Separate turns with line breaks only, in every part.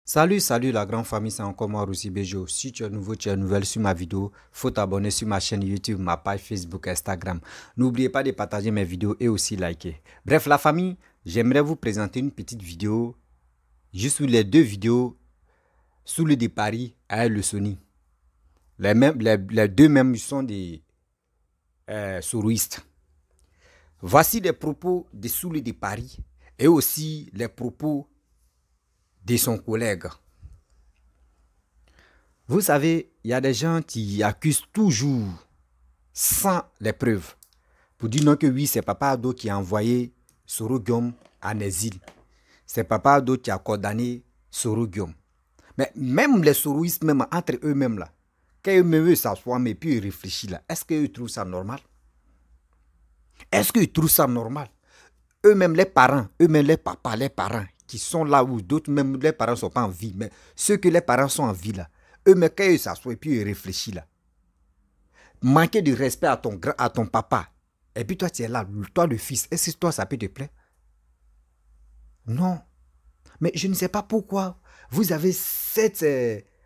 Salut la grande famille, c'est encore moi Roussi Bejo. Si tu es nouveau, tu es nouvelle sur ma vidéo, faut t'abonner sur ma chaîne YouTube, ma page Facebook, Instagram. N'oubliez pas de partager mes vidéos et aussi liker. Bref la famille, j'aimerais vous présenter une petite vidéo, juste sur les deux vidéos, sous le de Paris à le Sony. Les deux mêmes sont des sourouistes. Voici les propos de Soulé de Paris et aussi les propos de son collègue. Vous savez, il y a des gens qui accusent toujours sans les preuves. Pour dire non que oui, c'est Papa Ado qui a envoyé Soro Guillaume en exil. C'est Papa Ado qui a condamné Soro Guillaume. Mais même les soroistes, même entre eux-mêmes là, quand eux-mêmes s'assoient, mais puis ils réfléchissent là, est-ce qu'ils trouvent ça normal? Est-ce qu'ils trouvent ça normal? Eux-mêmes les parents, eux-mêmes les papas, les parents, qui sont là où d'autres même les parents ne sont pas en vie, mais ceux que les parents sont en vie là, eux-mêmes quand ils s'assoient et puis ils réfléchissent là, manquer de respect à ton papa, et puis toi tu es là, toi le fils, est-ce que toi ça peut te plaire? Non. Mais je ne sais pas pourquoi vous avez cette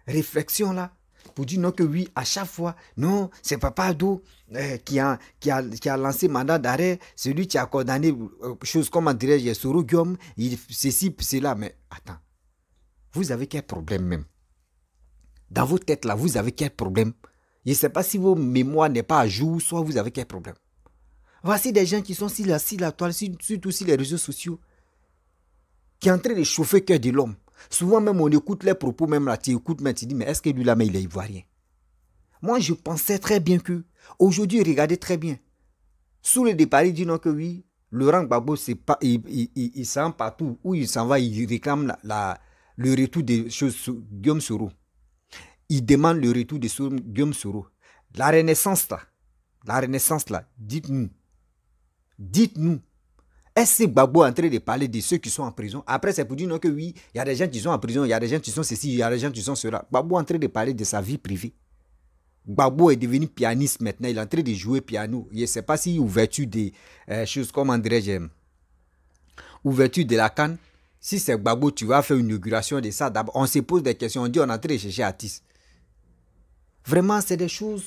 réflexion là, pour dire non que oui, à chaque fois, non, c'est Papa Ado qui a lancé mandat d'arrêt, c'est lui qui a condamné, chose comme dirais-je, Soro Guillaume, ceci, cela, mais attends, vous avez quel problème même? Dans vos têtes là, vous avez quel problème? Je ne sais pas si vos mémoires n'est pas à jour, soit vous avez quel problème. Voici des gens qui sont sur la toile, surtout sur les réseaux sociaux, qui est en train de chauffer le cœur de l'homme. Souvent même on écoute les propos, même là, tu écoutes, mais tu dis, mais est-ce que lui là, mais il est ivoirien? Moi je pensais très bien que, aujourd'hui, regardez très bien. Sous le départ, il dit non que oui, Laurent Gbagbo, il s'en va partout, où il s'en va, il réclame le retour de Guillaume Soro. Il demande le retour de Guillaume Soro. La renaissance là, dites-nous, est-ce que Gbagbo est en train de parler de ceux qui sont en prison? Après, c'est pour dire non que oui, il y a des gens qui sont en prison, il y a des gens qui sont ceci, il y a des gens qui sont cela. Gbagbo est en train de parler de sa vie privée. Gbagbo est devenu pianiste maintenant, il est en train de jouer piano. Je ne sais pas si ouverture des choses comme dirais-je, ouverture de la canne. Si c'est Gbagbo, tu vas faire une inauguration de ça. D'abord, on se pose des questions, on dit on est en train de chercher artiste. Vraiment, c'est des choses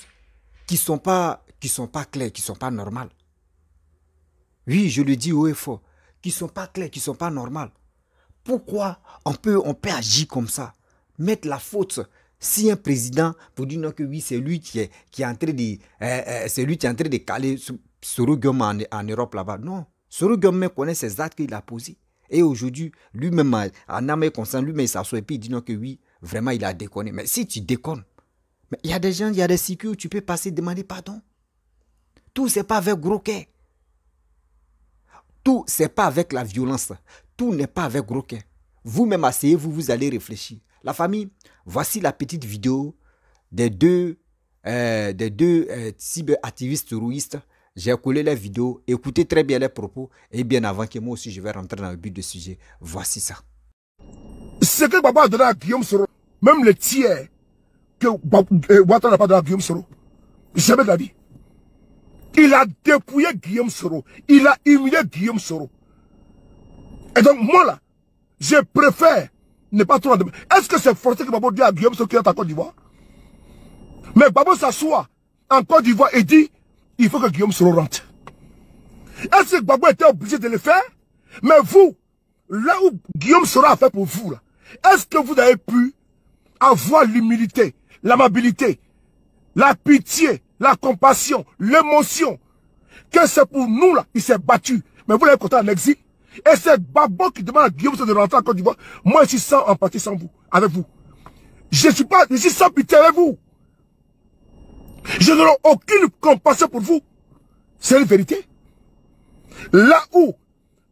qui ne sont pas claires, qui ne sont pas normales. Oui, je le dis haut et fort, qui ne sont pas clairs, qui ne sont pas normales. Pourquoi on peut agir comme ça? Mettre la faute si un président, pour dire non que oui, c'est lui qui est en train de c'est lui qui est en train de caler Soro Guillaume en Europe là-bas. Non, Soro Guillaume connaît ses actes qu'il a posés. Et aujourd'hui, lui-même, en âme et conscience, lui-même, il s'assoit et puis il dit non que oui, vraiment, il a déconné. Mais si tu déconnes, il y a des gens, il y a des circuits où tu peux passer, demander pardon. Tout, c'est pas avec gros cœur. Tout, c'est pas avec la violence. Tout n'est pas avec gros cœur. Vous-même, asseyez-vous, vous allez réfléchir. La famille, voici la petite vidéo des deux cyberactivistes terroristes. J'ai collé les vidéos. Écoutez très bien les propos. Et bien avant que moi aussi, je vais rentrer dans le but du sujet. Voici ça.
Ce que Gbagbo a donné à Guillaume Soro, même le tiers que Ouattara n'a pas donné à Guillaume Soro, jamais de la vie. Il a dépouillé Guillaume Soro. Il a humilié Guillaume Soro. Et donc, moi là, je préfère ne pas trop en demander. Est-ce que c'est forcé que Gbagbo dit à Guillaume Soro qu'il est en Côte d'Ivoire? Mais Gbagbo s'assoit en Côte d'Ivoire et dit, il faut que Guillaume Soro rentre. Est-ce que Gbagbo était obligé de le faire? Mais vous, là où Guillaume Soro a fait pour vous, là, est-ce que vous avez pu avoir l'humilité, l'amabilité, la pitié, la compassion, l'émotion, que c'est pour nous là, il s'est battu. Mais vous l'avez compté en exil. Et c'est Gbagbo qui demande à Guillaume de rentrer en Côte d'Ivoire. Moi, je suis sans empathie sans vous, avec vous. Je suis sans pitié avec vous. Je n'aurai aucune compassion pour vous. C'est la vérité. Là où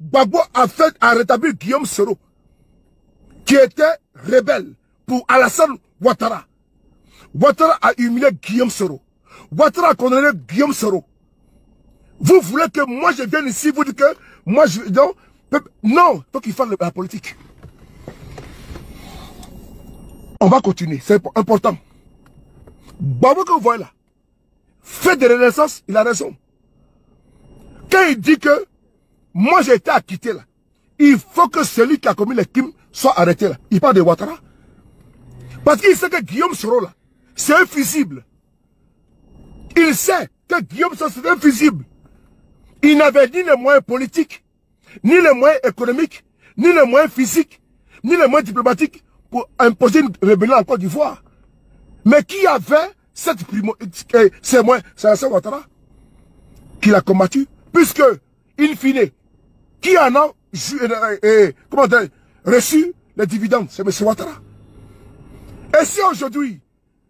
Gbagbo a rétabli Guillaume Soro, qui était rebelle pour Alassane Ouattara. Ouattara a humilié Guillaume Soro. Ouattara a condamné Guillaume Soro. Vous voulez que moi je vienne ici, vous dites que moi je... Non, il faut qu'il fasse la politique. On va continuer, c'est important. Gbagbo que vous voyez là, fait de renaissance, il a raison. Quand il dit que moi j'ai été acquitté là, il faut que celui qui a commis les crimes soit arrêté là. Il parle de Ouattara. Parce qu'il sait que Guillaume Soro, là, c'est invisible. Il sait que Guillaume Soro, c'est invisible. Il n'avait ni les moyens politiques, ni les moyens économiques, ni les moyens physiques, ni les moyens diplomatiques pour imposer une rébellion en Côte d'Ivoire. Mais qui avait ces moyens? C'est Alassane Ouattara qui l'a combattu, puisque, in fine, qui en a reçu les dividendes? C'est M. Ouattara. Et si aujourd'hui,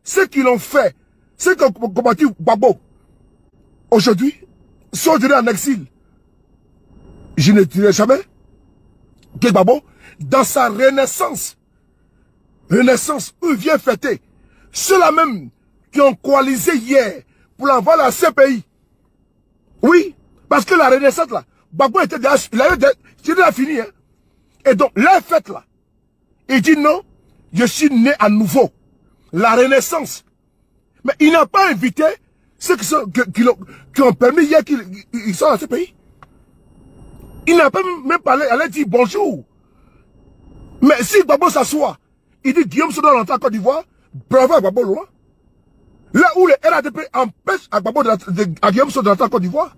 ceux qui l'ont fait, ceux qui ont combattu Gbagbo, aujourd'hui, sont venus en exil, je ne dirai jamais que Gbagbo, dans sa renaissance où il vient fêter, ceux-là même qui ont coalisé hier pour l'envoi de la CPI. Oui, parce que la renaissance là, Gbagbo était déjà, il a fini. Hein. Et donc, la fête là, il dit non, je suis né à nouveau. La renaissance. Mais il n'a pas invité ceux qui ont permis hier qu'ils soient dans ce pays. Il n'a pas même parlé, elle a dit bonjour. Mais si Gbagbo s'assoit, il dit Guillaume Soro doit rentrer en Côte d'Ivoire, bravo à Gbagbo loin. Là où le RADP empêche à Guillaume Soro de rentrer en Côte d'Ivoire,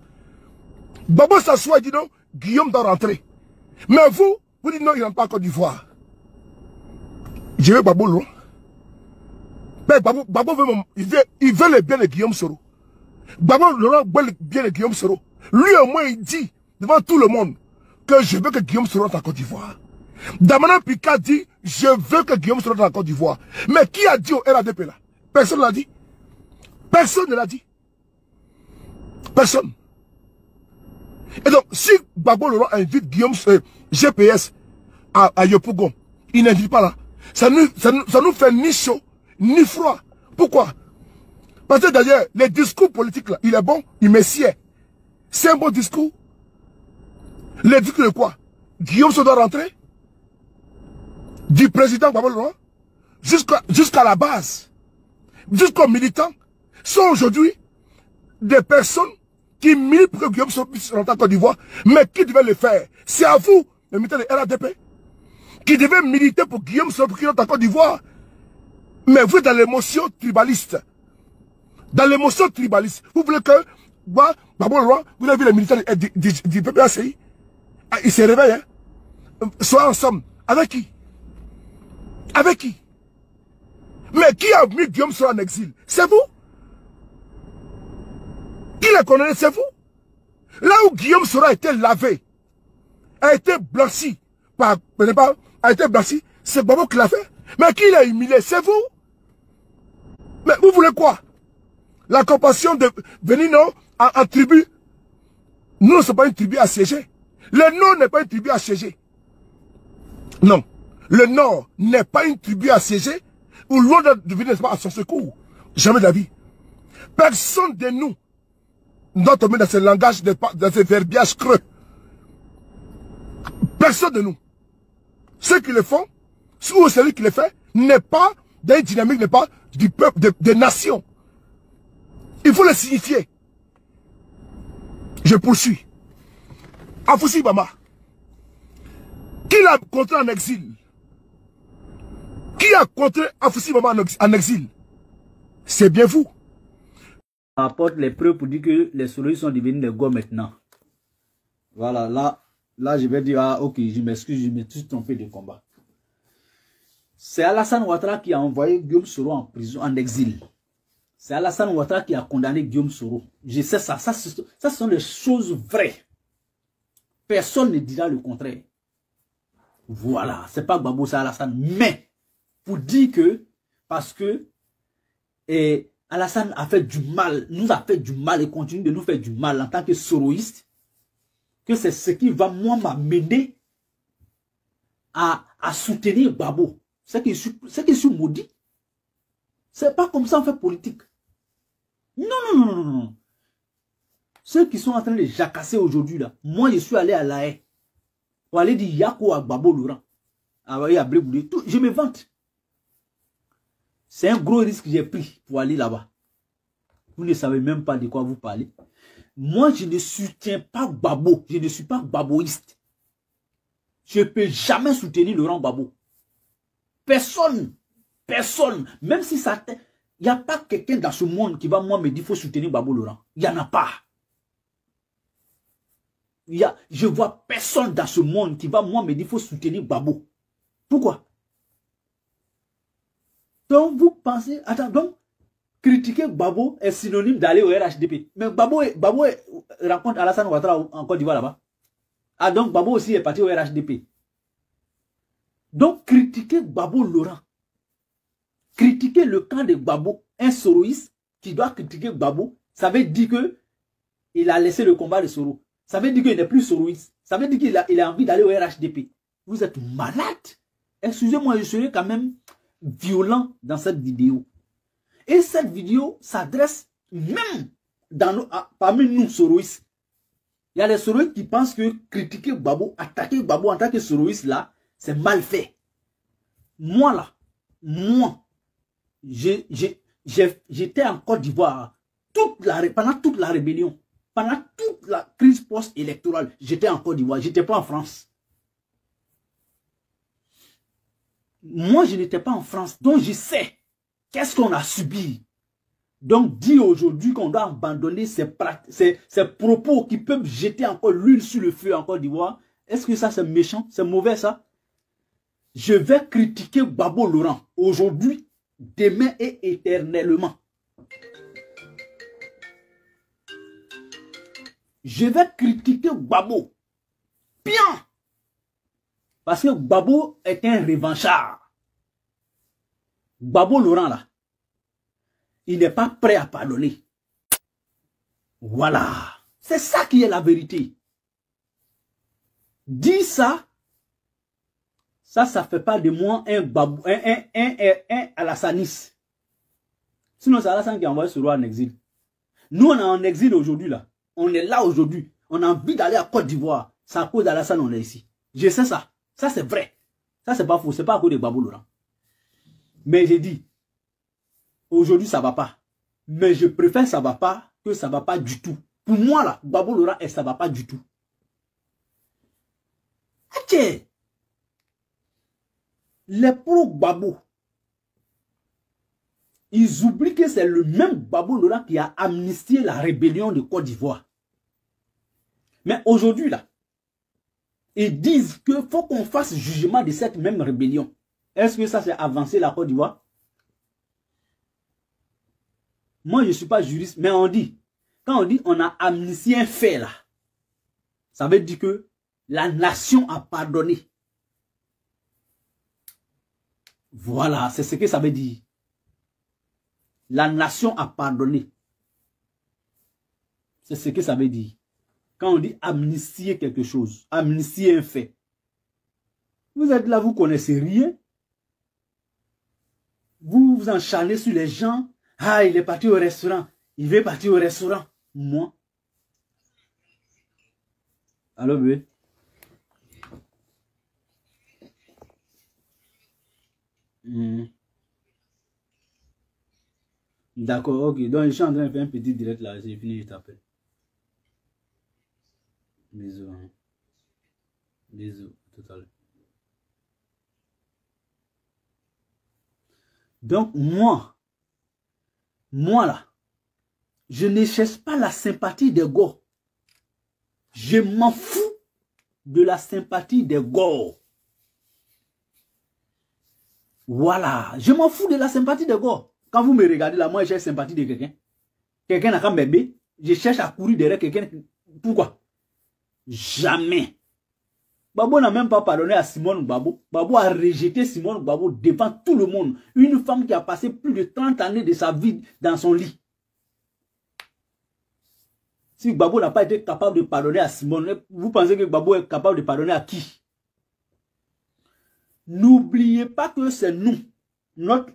Gbagbo s'assoit et dit non, Guillaume doit rentrer. Mais vous dites non, il ne rentre pas en Côte d'Ivoire. Je veux Gbagbo loin. Mais Gbagbo veut, il veut le bien de Guillaume Soro. Gbagbo veut le bien de Guillaume Soro. Lui au moins il dit devant tout le monde que je veux que Guillaume Soro rentre en Côte d'Ivoire. Damana Picard dit je veux que Guillaume Soro rentre en Côte d'Ivoire. Mais qui a dit au RADP là? Personne ne l'a dit. Personne ne l'a dit. Personne. Et donc, si Gbagbo Laurent invite Guillaume GPS à Yopougon, il n'invite pas là. Ça nous fait ni chaud, ni froid. Pourquoi? Parce que d'ailleurs, les discours politiques là, il est bon, il messier. C'est un bon discours. Les discours de quoi? Guillaume Soro doit rentrer. Du président Gbagbo Laurent jusqu'à la base, jusqu'aux militants, sont aujourd'hui des personnes qui militent pour que Guillaume Soro puisse rentrer en Côte d'Ivoire. Mais qui devait le faire? C'est à vous, les militants de RADP, qui devait militer pour Guillaume Soro pour qu'il rentre en Côte d'Ivoire. Mais vous êtes dans l'émotion tribaliste. Dans l'émotion tribaliste. Vous voulez que Gbagbo Laurent, vous avez vu les militants du PPACI, ils se réveillent, hein? Soient ensemble. Avec qui? Avec qui? Mais qui a mis Guillaume Soro en exil? C'est vous? Qui les connaît? C'est vous? Là où Guillaume Soro a été lavé, a été blanchi c'est Gbagbo qui l'a fait. Mais qui l'a humilié? C'est vous? Mais vous voulez quoi? La compassion de venir non en tribu? Nous ne sommes pas une tribu assiégée. Le Nord n'est pas une tribu assiégée. Non. Le Nord n'est pas une tribu assiégée où l'on ne venir pas à son secours. Jamais de la vie. Personne de nous doit tomber dans ce langage, dans ce verbiage creux. Personne de nous. Ceux qui le font, ou celui qui le fait, n'est pas d'une dynamique, n'est pas du peuple, des nations. Il faut le signifier. Je poursuis. Afoussi Bama. Qui l'a contré en exil? Qui a contré Afoussi Bama en exil? C'est bien vous.
Apporte les preuves pour dire que les soroïstes sont devenus des gars maintenant. Voilà, là je vais dire, ah ok, je m'excuse, je me suis trompé de combat. C'est Alassane Ouattara qui a envoyé Guillaume Soro en prison, en exil. C'est Alassane Ouattara qui a condamné Guillaume Soro. Je sais ça, ça ce sont des choses vraies. Personne ne dira le contraire. Voilà, c'est pas Gbagbo, c'est Alassane. Mais, pour dire que, parce que, Alassane a fait du mal, nous a fait du mal et continue de nous faire du mal en tant que soroïste, que c'est ce qui va, moi, m'amener à soutenir Gbagbo. C'est que je suis maudit. C'est pas comme ça on fait politique. Non. Ceux qui sont en train de jacasser aujourd'hui, là, moi, je suis allé à La Haye pour aller dire Yako à Gbagbo Laurent. Je me vante. C'est un gros risque que j'ai pris pour aller là-bas. Vous ne savez même pas de quoi vous parlez. Moi, je ne soutiens pas Gbagbo. Je ne suis pas gbaboïste. Je ne peux jamais soutenir Laurent Gbagbo. Personne. Personne. Même si ça... Il n'y a pas quelqu'un dans ce monde qui va moi me dire qu'il faut soutenir Gbagbo Laurent. Il n'y en a pas. Je vois personne dans ce monde qui va moi me dire qu'il faut soutenir Gbagbo. Pourquoi? Donc vous pensez... Attends, donc critiquer Gbagbo est synonyme d'aller au RHDP. Mais Gbagbo rencontre Alassane Ouattara en Côte d'Ivoire là-bas. Ah donc Gbagbo aussi est parti au RHDP. Donc critiquer Gbagbo Laurent. Critiquer le camp de Gbagbo, un soroïste qui doit critiquer Gbagbo, ça veut dire que il a laissé le combat de Soro. Ça veut dire qu'il n'est plus soroïste. Ça veut dire qu'il a envie d'aller au RHDP. Vous êtes malade. Excusez-moi, je serai quand même violent dans cette vidéo. Et cette vidéo s'adresse même parmi nous soroïstes. Il y a des soroïstes qui pensent que critiquer Gbagbo, attaquer Gbagbo en tant que soroïste là, c'est mal fait. Moi là, j'étais en Côte d'Ivoire pendant toute la rébellion, pendant toute la crise post-électorale, j'étais en Côte d'Ivoire, j'étais pas en France. Moi, je n'étais pas en France, donc je sais qu'est-ce qu'on a subi. Donc, dire aujourd'hui qu'on doit abandonner ces propos qui peuvent jeter encore l'huile sur le feu en Côte d'Ivoire, est-ce que ça c'est méchant, c'est mauvais ça? Je vais critiquer Gbagbo Laurent aujourd'hui, demain et éternellement. Je vais critiquer Gbagbo. Bien. Parce que Gbagbo est un revanchard. Gbagbo Laurent là, il n'est pas prêt à pardonner. Voilà. C'est ça qui est la vérité. Dis ça. Ça fait pas de moi un Gbagbo, un Alassanis. Sinon, c'est Alassane qui a envoyé ce roi en exil. Nous, on est en exil aujourd'hui, là. On est là aujourd'hui. On a envie d'aller à Côte d'Ivoire. C'est à cause d'Alassane on est ici. Je sais ça. Ça, c'est vrai. Ça, c'est pas faux. C'est pas à cause de Gbagbo Laurent. Mais j'ai dit, aujourd'hui, ça va pas. Mais je préfère ça va pas que ça va pas du tout. Pour moi, là, Gbagbo Laurent, ça va pas du tout. Ok. Les pro-Gbagbo, ils oublient que c'est le même Gbagbo Laurent qui a amnistié la rébellion de Côte d'Ivoire. Mais aujourd'hui, là, ils disent qu'il faut qu'on fasse jugement de cette même rébellion. Est-ce que ça, c'est avancer la Côte d'Ivoire? Moi, je ne suis pas juriste, mais on dit, quand on dit on a amnistié un fait, là, ça veut dire que la nation a pardonné. Voilà, c'est ce que ça veut dire. La nation a pardonné. C'est ce que ça veut dire. Quand on dit amnistier quelque chose, amnistier un fait. Vous êtes là, vous ne connaissez rien. Vous vous encharnez sur les gens. Ah, il est parti au restaurant. Il veut partir au restaurant. Moi. Allô, bébé? D'accord, ok. Donc, je suis en train de faire un petit direct là. J'ai fini, je t'appelle. Bisous. Hein. Bisous. Tout à l'heure. Donc, moi là, je ne cherche pas la sympathie des gars. Je m'en fous de la sympathie des gars. Voilà, je m'en fous de la sympathie des gars. Quand vous me regardez là, moi je cherche la sympathie de quelqu'un. Quelqu'un n'a qu'à m'aider. Je cherche à courir derrière quelqu'un. Pourquoi? Jamais. Gbagbo n'a même pas pardonné à Simone Gbagbo. Gbagbo a rejeté Simone Gbagbo devant tout le monde. Une femme qui a passé plus de 30 années de sa vie dans son lit. Si Gbagbo n'a pas été capable de pardonner à Simone, vous pensez que Gbagbo est capable de pardonner à qui? N'oubliez pas que c'est nous.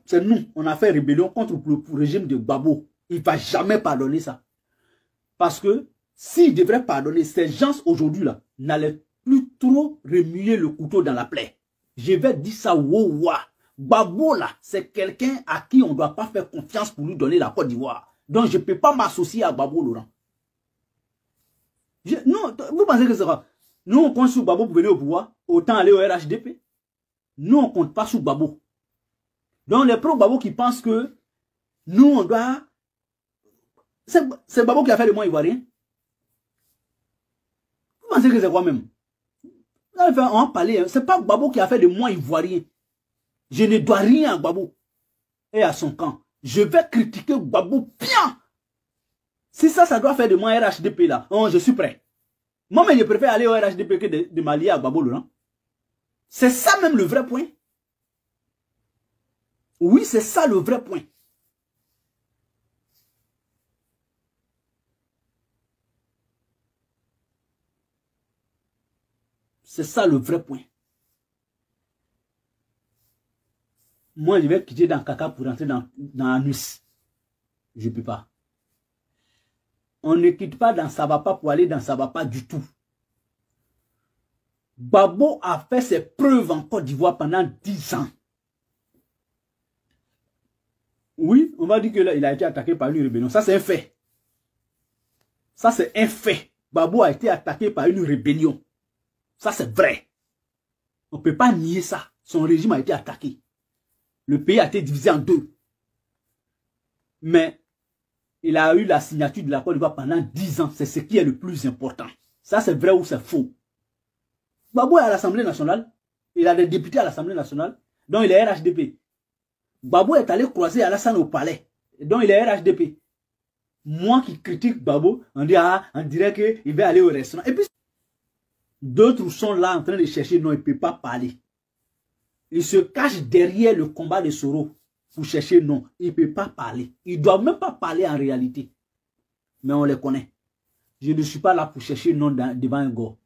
C'est nous. On a fait rébellion contre le régime de Gbagbo. Il ne va jamais pardonner ça. Parce que s'il devrait pardonner, ces gens aujourd'hui là n'allaient plus trop remuer le couteau dans la plaie. Je vais dire ça, wow. Gbagbo là, c'est quelqu'un à qui on ne doit pas faire confiance pour lui donner la Côte d'Ivoire. Donc je ne peux pas m'associer à Gbagbo Laurent. Non, vous pensez que c'est quoi? Nous on compte sur Gbagbo pour venir au pouvoir, autant aller au RHDP. Nous on ne compte pas sur Gbagbo. Donc les pro-Gbagbo qui pensent que nous, on doit... C'est Gbagbo qui a fait le mois ivoirien. Vous pensez que c'est quoi même? On va en parler. C'est pas Gbagbo qui a fait le mois ivoirien. Je ne dois rien à Gbagbo et à son camp. Je vais critiquer Gbagbo bien. Si ça doit faire de moi RHDP là, oh, je suis prêt. Moi, mais je préfère aller au RHDP que de m'allier à Gbagbo Laurent. C'est ça même le vrai point. Oui, c'est ça le vrai point. C'est ça le vrai point. Moi, je vais quitter dans caca pour entrer dans Anus. Je ne peux pas. On ne quitte pas dans ça va pas pour aller dans ça va pas du tout. Gbagbo a fait ses preuves en Côte d'Ivoire pendant 10 ans. Oui, on va dire qu'il a été attaqué par une rébellion. Ça, c'est un fait. Ça, c'est un fait. Gbagbo a été attaqué par une rébellion. Ça, c'est vrai. On ne peut pas nier ça. Son régime a été attaqué. Le pays a été divisé en deux. Mais il a eu la signature de la Côte d'Ivoire pendant 10 ans. C'est ce qui est le plus important. Ça, c'est vrai ou c'est faux. Gbagbo est à l'Assemblée nationale. Il a des députés à l'Assemblée nationale. Donc, il est RHDP. Gbagbo est allé croiser Alassane au palais. Donc, il est RHDP. Moi qui critique Gbagbo, on dirait qu'il va aller au restaurant. Et puis, d'autres sont là en train de chercher. Non, il ne peut pas parler. Il se cache derrière le combat de Soro pour chercher non. Il ne peut pas parler. Il ne doit même pas parler en réalité. Mais on les connaît. Je ne suis pas là pour chercher non devant un gars.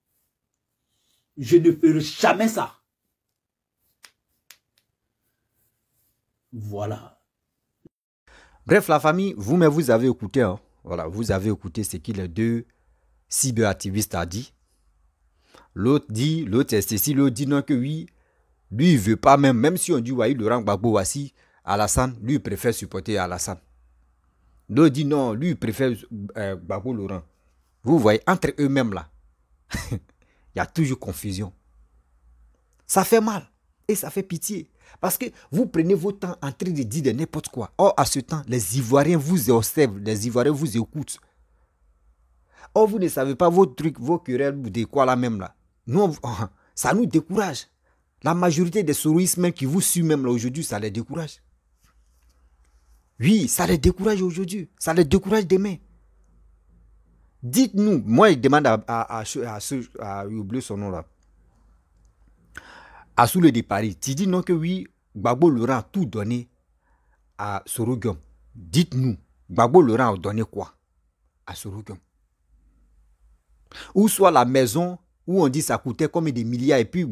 Je ne ferai jamais ça. Voilà.
Bref, la famille, vous-même, vous avez écouté. Hein. Voilà, vous avez écouté ce que les deux cyberactivistes a dit. L'autre dit, l'autre est ceci, l'autre dit non que oui. Lui, il ne veut pas même si on dit oui, Laurent Gbagbo voici, Alassane, lui, il préfère supporter Alassane. L'autre dit non, lui, il préfère Gbagbo Laurent. Vous voyez, entre eux-mêmes là, il y a toujours confusion. Ça fait mal et ça fait pitié. Parce que vous prenez votre temps en train de dire de n'importe quoi. Or, à ce temps, les Ivoiriens vous observent, les Ivoiriens vous écoutent. Or, vous ne savez pas vos trucs, vos querelles, de quoi là même là. Nous, ça nous décourage. La majorité des soroïstes qui vous suivent même là aujourd'hui, ça les décourage. Oui, ça les décourage aujourd'hui. Ça les décourage demain. Dites-nous, moi je demande à oublier son nom là. À Soule de Paris, tu dis non que oui, Gbagbo Laurent a tout donné à Soro Guom. Dites-nous, Gbagbo Laurent a donné quoi à Soro Guom? Ou soit la maison où on dit ça coûtait comme des milliards et puis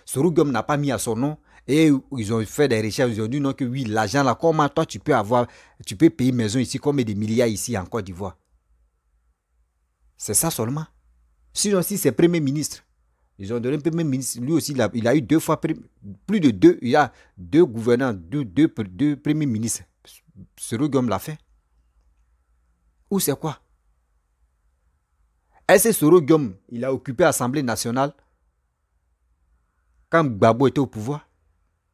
Soro Guom n'a pas mis à son nom et ils ont fait des recherches, ils ont dit non que oui, l'argent là, comment toi tu peux payer une maison ici comme des milliards ici en Côte d'Ivoire. C'est ça seulement. Sinon si c'est Premier ministre, ils ont donné Premier ministre, lui aussi il a eu 2 fois, plus de 2, il y a 2 gouverneurs, 2 premiers ministres. Soro Guom l'a fait. Ou c'est quoi? Est-ce que Soro Guom, il a occupé l'Assemblée nationale quand Gbagbo était au pouvoir?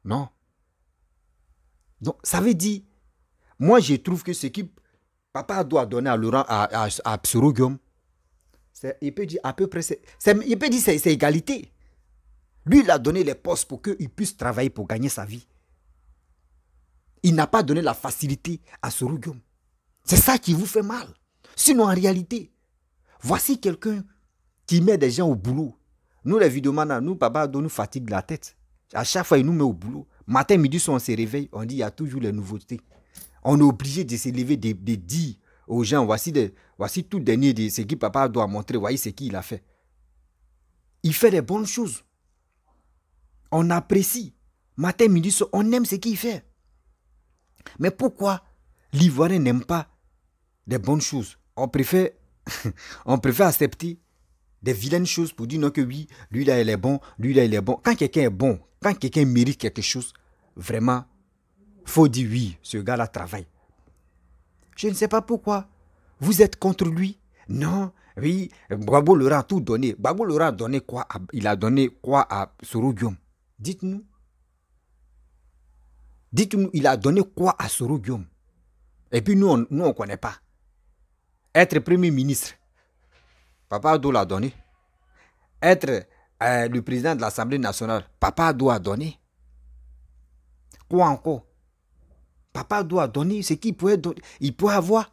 Non. Donc, ça veut dire, moi je trouve que ce que papa doit donner à Laurent, à Soro Guom, il peut dire à peu près, il peut dire c'est égalité. Lui, il a donné les postes pour qu'il puisse travailler pour gagner sa vie. Il n'a pas donné la facilité à Soro Guom. C'est ça qui vous fait mal. Sinon, en réalité, voici quelqu'un qui met des gens au boulot. Nous, les vidéomans, nous, papa, nous fatigue la tête. À chaque fois, il nous met au boulot. Matin, midi, soir, on se réveille, on dit il y a toujours les nouveautés. On est obligé de se lever, de dire aux gens, voici tout dernier de ce que papa doit montrer, voyez ce qu'il a fait. Il fait des bonnes choses. On apprécie. Matin, midi, soir, on aime ce qu'il fait. Mais pourquoi l'Ivoirien n'aime pas des bonnes choses? On préfère accepter des vilaines choses pour dire non que oui, lui là il est bon, lui là il est bon. Quand quelqu'un est bon, quand quelqu'un mérite quelque chose, vraiment, faut dire oui, ce gars-là travaille. Je ne sais pas pourquoi vous êtes contre lui. Non, oui, Gbagbo Laurent a tout donné. Gbagbo Laurent a donné quoi il a donné quoi à Soro Guom? Dites-nous. Dites-nous, il a donné quoi à Soro Guillaume? Et puis nous, on ne connaît pas. Être Premier ministre, Papa Ado l'a donné. Être le président de l'Assemblée nationale, Papa Ado a donné. Quoi encore? Papa Ado a donné ce qu'il pouvait donner. Il peut avoir.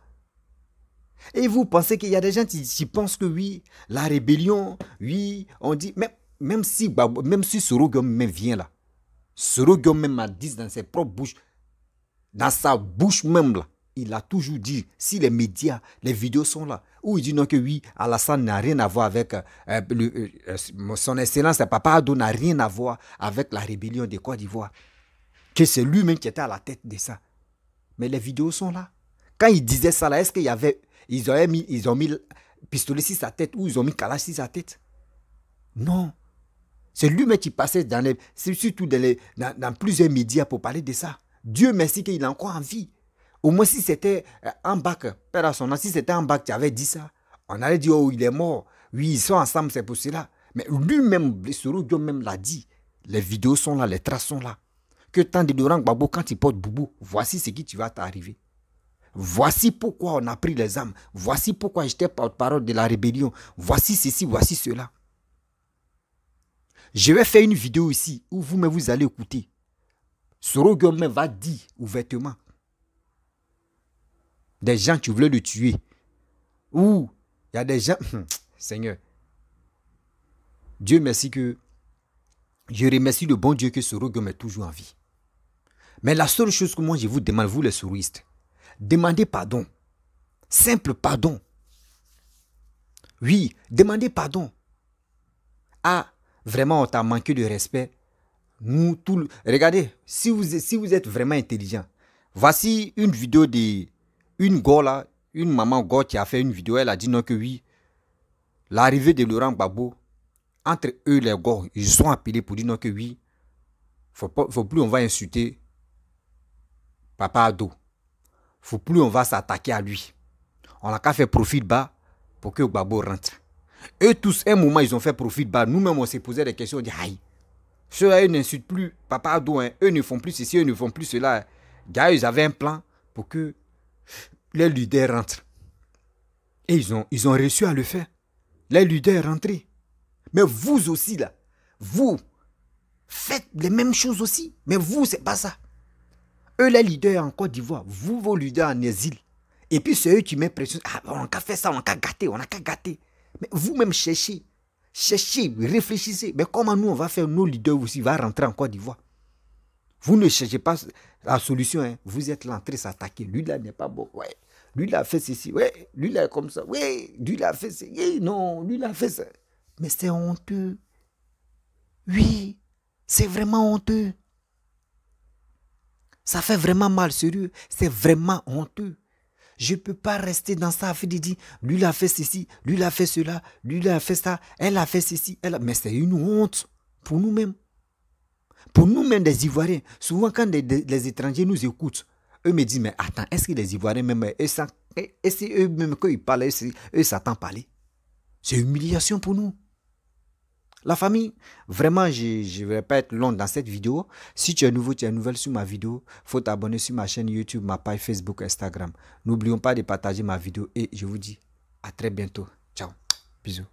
Et vous pensez qu'il y a des gens qui pensent que oui, la rébellion, oui, on dit, même si Soro Guillaume même vient là, Soro Guillaume même a dit dans ses propres bouches, dans sa bouche même là, il a toujours dit, si les médias, les vidéos sont là, où il dit non que oui, Alassane n'a rien à voir avec, son excellence, Papa Ado n'a rien à voir avec la rébellion de Côte d'Ivoire. Que c'est lui-même qui était à la tête de ça. Mais les vidéos sont là. Quand il disait ça là, est-ce qu'il y avait, ils ont mis pistolet sur sa tête ou ils ont mis Kalash sur sa tête? Non. C'est lui-même qui passait surtout dans plusieurs médias pour parler de ça. Dieu merci qu'il est encore en vie. Au moins si c'était un bac, père à son nom, si c'était un bac qui avait dit ça, on allait dire, oh, il est mort. Oui, ils sont ensemble, c'est pour cela. Mais lui-même, Soro Guillaume même l'a dit. Les vidéos sont là, les traces sont là. Que tant de Laurent Gbagbo, quand il porte boubou, voici ce qui tu vas t'arriver. Voici pourquoi on a pris les armes. Voici pourquoi j'étais porte-parole de la rébellion. Voici ceci, voici cela. Je vais faire une vidéo ici où vous-même vous allez écouter. Soro Guillaume va dire ouvertement. Des gens qui voulaient le tuer. Ou il y a des gens... Seigneur. Dieu merci que... Je remercie le bon Dieu que Soro Guillaume est toujours en vie. Mais la seule chose que moi je vous demande, vous les souristes, demandez pardon. Simple pardon. Oui, demandez pardon. Ah, vraiment on t'a manqué de respect. Nous, regardez, si vous êtes vraiment intelligent, voici une vidéo de... Une go là, une maman go qui a fait une vidéo, elle a dit non que oui, l'arrivée de Laurent Gbagbo, entre eux les go, ils sont appelés pour dire non que oui, faut plus on va insulter Papa Ado, faut plus on va s'attaquer à lui. On a qu'à faire profil bas pour que Gbagbo rentre. Eux tous, un moment ils ont fait profil bas, nous-mêmes on s'est posé des questions, on dit aïe, ceux-là ils n'insultent plus Papa Ado, hein. Eux ne font plus ceci, eux ne font plus cela. Gars, ils avaient un plan pour que les leaders rentrent. Et ils ont réussi à le faire. Les leaders rentrés. Mais vous aussi là, vous faites les mêmes choses aussi. Mais vous, c'est pas ça. Eux, les leaders en Côte d'Ivoire, vous, vos leaders en exil. Et puis c'est eux qui mettent pression. Ah, on n'a qu'à faire ça, on n'a qu'à gâter, on n'a qu'à gâter. Mais vous-même cherchez, réfléchissez. Mais comment nous, on va faire nos leaders aussi, va rentrer en Côte d'Ivoire? Vous ne cherchez pas la solution. Hein. Vous êtes là en train de s'attaquer. Lui là n'est pas bon. Ouais. Lui là a fait ceci. Ouais. Lui là est comme ça. Ouais. Lui là a fait ça. Ouais. Non. Lui là a fait ça. Mais c'est honteux. Oui. C'est vraiment honteux. Ça fait vraiment mal, sérieux. C'est vraiment honteux. Je ne peux pas rester dans ça. Fait de dire, lui là a fait ceci. Lui là a fait cela. Lui là a fait ça. Elle a fait ceci. Mais c'est une honte pour nous-mêmes. Pour nous-mêmes des Ivoiriens, souvent quand les étrangers nous écoutent, eux me disent, mais attends, est-ce que les Ivoiriens même, est-ce eux-mêmes quand ils parlent, eux s'attendent parler? C'est une humiliation pour nous. La famille, vraiment, je ne vais pas être long dans cette vidéo. Si tu es nouveau, tu es nouvelle sur ma vidéo, il faut t'abonner sur ma chaîne YouTube, ma page Facebook, Instagram. N'oublions pas de partager ma vidéo et je vous dis à très bientôt. Ciao. Bisous.